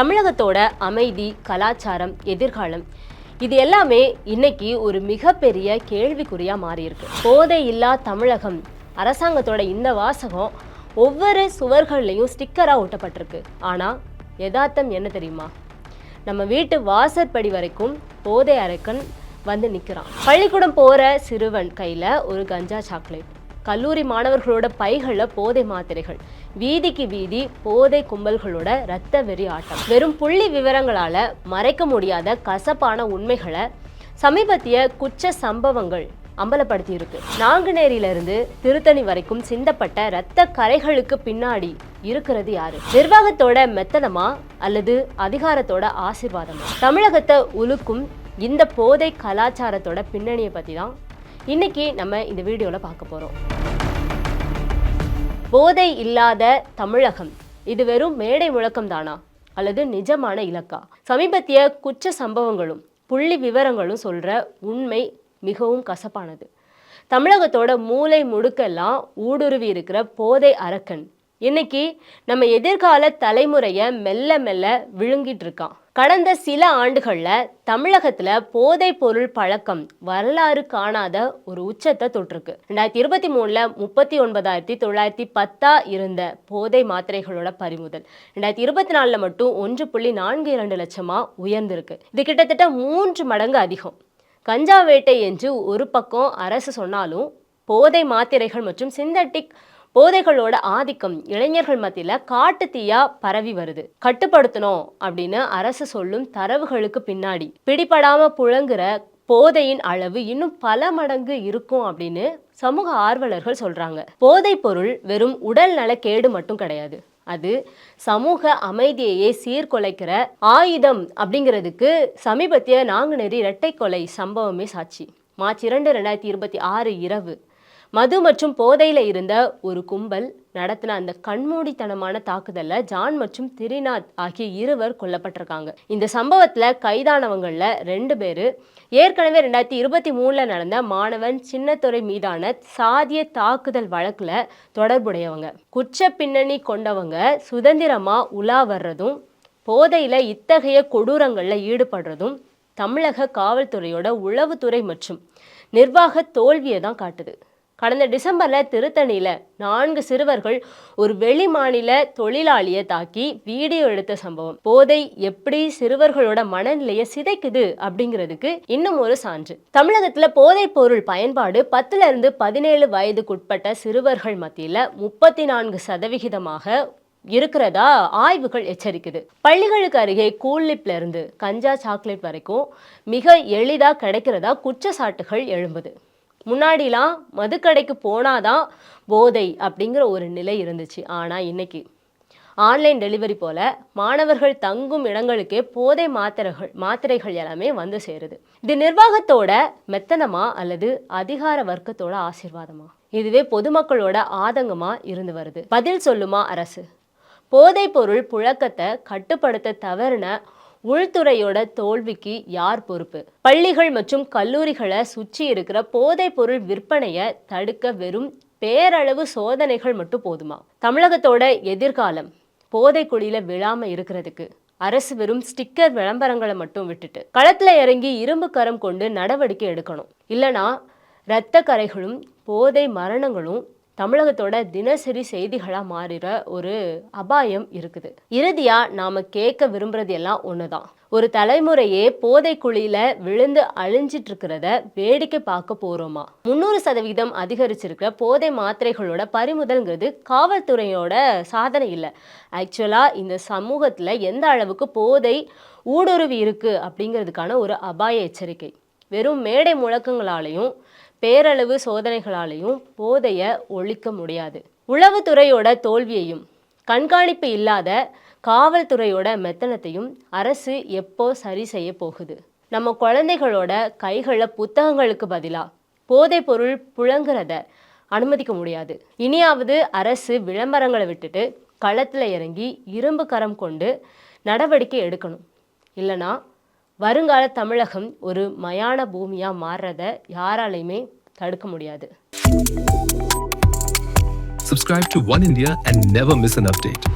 தமிழகத்தோட அமைதி, கலாச்சாரம், எதிர்காலம் இது எல்லாமே இன்னைக்கு ஒரு மிகப்பெரிய கேள்விக்குறியா மாறி இருக்கு. போதை இல்லா தமிழகம் அரசாங்கத்தோட இந்த வாசகம் ஒவ்வொரு சுவர்கள்லையும் ஸ்டிக்கரா ஒட்டப்பட்டிருக்கு. ஆனா யதார்த்தம் என்ன தெரியுமா? நம்ம வீட்டு வாசற்படி வரைக்கும் போதை அரக்கன் வந்து நிற்கிறான். பள்ளிக்கூடம் போற சிறுவன் கையில ஒரு கஞ்சா சாக்லேட், கல்லூரி மாணவர்களோட பைகள போதை மாத்திரைகள், வீதிக்கு வீதி போதை கும்பல்களோட இரத்த வெறி ஆட்டம். வெறும் புள்ளி விவரங்களால மறைக்க முடியாத கசப்பான உண்மைகளை சமீபத்திய குற்ற சம்பவங்கள் அம்பலப்படுத்தி இருக்கு. நாங்குநேரியிலிருந்து திருத்தணி வரைக்கும் சிந்தப்பட்ட இரத்த கரைகளுக்கு பின்னாடி இருக்கிறது யாரு? நிர்வாகத்தோட மெத்தனமா அல்லது அதிகாரத்தோட ஆசீர்வாதமா? தமிழகத்தை உலுக்கும் இந்த போதை கலாச்சாரத்தோட பின்னணியை பத்தி தான் இன்னைக்கு நம்ம இந்த வீடியோல பார்க்க போறோம். போதை இல்லாத தமிழகம் இது வெறும் மேடை முழக்கம் தானா அல்லது நிஜமான இலக்கா? சமீபத்திய குற்ற சம்பவங்களும் புள்ளி விவரங்களும் சொல்ற உண்மை மிகவும் கசப்பானது. தமிழகத்தோட மூளை முடுக்கெல்லாம் ஊடுருவி இருக்கிற போதை அரக்கன் இன்னைக்கு நம்ம எதிர்கால தலைமுறையை மெல்ல மெல்ல விழுங்கிட்டு இருக்கான். கடந்த சில ஆண்டுகள்ல தமிழகத்துல போதை பொருள் பழக்கம் வரலாறு காணாத ஒரு உச்சத்தை தொட்டிருக்கு. 2023 39,910 இருந்த போதை மாத்திரைகளோட பறிமுதல் 2024 மட்டும் 1.42 லட்சமா உயர்ந்திருக்கு. இது கிட்டத்தட்ட 3 மடங்கு அதிகம். கஞ்சா வேட்டை என்று ஒரு பக்கம் அரசு சொன்னாலும் போதை மாத்திரைகள் மற்றும் சிந்தட்டிக் போதைகளோட ஆதிக்கம் இளைஞர்கள் மத்தியில காட்டு தீயா பரவி வருது. கட்டுப்படுத்தணும் அப்படின்னு அரசு சொல்லும் தரவுகளுக்கு பின்னாடி பிடிபடாம புழங்குற போதையின் அளவு இன்னும் பல மடங்கு இருக்கும் அப்படின்னு சமூக ஆர்வலர்கள் சொல்றாங்க. போதை பொருள் வெறும் உடல் நலக்கேடு மட்டும் கிடையாது, அது சமூக அமைதியையே சீர்குலைக்கிற ஆயுதம் அப்படிங்கிறதுக்கு சமீபத்திய நாங்குநேரி இரட்டை கொலை சம்பவமே சாட்சி. மார்ச் 2, 2026 இரவு மது மற்றும் போதையில இருந்த ஒரு கும்பல் நடத்தின அந்த கண்மூடித்தனமான தாக்குதல்ல ஜான் மற்றும் திரிநாத் ஆகிய இருவர் கொல்லப்பட்டிருக்காங்க. இந்த சம்பவத்துல கைதானவங்கள்ல 2 பேரு ஏற்கனவே 2023 நடந்த மாணவன் சின்னத்துரை மீதான சாதிய தாக்குதல் வழக்குல தொடர்புடையவங்க. குற்ற பின்னணி கொண்டவங்க சுதந்திரமா உலா வர்றதும் போதையில இத்தகைய கொடூரங்கள்ல ஈடுபடுறதும் தமிழக காவல்துறையோட உளவுத்துறை மற்றும் நிர்வாக தோல்வியை தான் காட்டுது. கடந்த டிசம்பர்ல திருத்தணியில 4 சிறுவர்கள் ஒரு வெளி மாநில தொழிலாளியை தாக்கி வீடியோ எடுத்த சம்பவம் போதை எப்படி சிறுவர்களோட மனநிலையை சிதைக்குது அப்படிங்கிறதுக்கு இன்னும் ஒரு சான்று. தமிழகத்துல போதை பொருள் பயன்பாடு 10 இருந்து 17 வயதுக்குட்பட்ட சிறுவர்கள் மத்தியில 34% இருக்கிறதா ஆய்வுகள் எச்சரிக்குது. பள்ளிகளுக்கு அருகே கூல்லிப்ல இருந்து கஞ்சா சாக்லேட் வரைக்கும் மிக எளிதா கிடைக்கிறதா குற்றச்சாட்டுகள் எழும்புது. முன்னாடிலாம் மதுக்கடைக்கு போனாதான் போதை அப்படிங்கிற ஒரு நிலை இருந்துச்சு. ஆனால் இன்னைக்கு ஆன்லைன் டெலிவரி போல மாணவர்கள் தங்கும் இடங்களுக்கே போதை மாத்திரைகள் எல்லாமே வந்து சேருது. இது நிர்வாகத்தோட மெத்தனமா அல்லது அதிகார வர்க்கத்தோட ஆசீர்வாதமா? இதுவே பொதுமக்களோட ஆதங்கமா இருந்து வருது. பதில் சொல்லுமா அரசு? போதை பொருள் புழக்கத்தை கட்டுப்படுத்த தவறின உள்துறையோட தோல்விக்கு யார் பொறுப்பு? பள்ளிகள் மற்றும் கல்லூரிகளை சுற்றி இருக்கிற போதை பொருள் விற்பனையை தடுக்க வெறும் பேரளவு சோதனைகள் மட்டும் போதுமா? தமிழகத்தோட எதிர்காலம் போதை குழியில விழாம இருக்கிறதுக்கு அரசு வெறும் ஸ்டிக்கர் விளம்பரங்களை மட்டும் விட்டுட்டு களத்துல இறங்கி இரும்பு கரம் கொண்டு நடவடிக்கை எடுக்கணும். இல்லைனா இரத்த கரைகளும் போதை மரணங்களும் தமிழகத்தோட தினசரி செய்திகளா மாறிற ஒரு அபாயம் இருக்குது. இறுதியா நாம கேட்க விரும்புறது எல்லாம் ஒண்ணுதான். ஒரு தலைமுறையே போதை குழியில விழுந்து அழிஞ்சிட்டு இருக்கிறத வேடிக்கை பார்க்க போறோமா? 300% அதிகரிச்சிருக்கிற போதை மாத்திரைகளோட பறிமுதல்ங்கிறது காவல்துறையோட சாதனை இல்லை. ஆக்சுவலா இந்த சமூகத்துல எந்த அளவுக்கு போதை ஊடுருவி இருக்கு அப்படிங்கிறதுக்கான ஒரு அபாய எச்சரிக்கை. வெறும் மேடை முழக்கங்களாலையும் பேரளவு சோதனைகளாலையும் போதைய ஒழிக்க முடியாது. உளவுத்துறையோட தோல்வியையும் கண்காணிப்பு இல்லாத காவல்துறையோட மெத்தனத்தையும் அரசு எப்போ சரி செய்ய போகுது? நம்ம குழந்தைகளோட கைகளை புத்தகங்களுக்கு பதிலா போதை பொருள் புழங்குறத அனுமதிக்க முடியாது. இனியாவது அரசு விளம்பரங்களை விட்டுட்டு களத்துல இறங்கி இரும்பு கரம் கொண்டு நடவடிக்கை எடுக்கணும். இல்லைனா வருங்கால தமிழகம் ஒரு மயான பூமியா மாறுறத யாராலையுமே தடுக்க முடியாது. Subscribe to One India and never miss an update.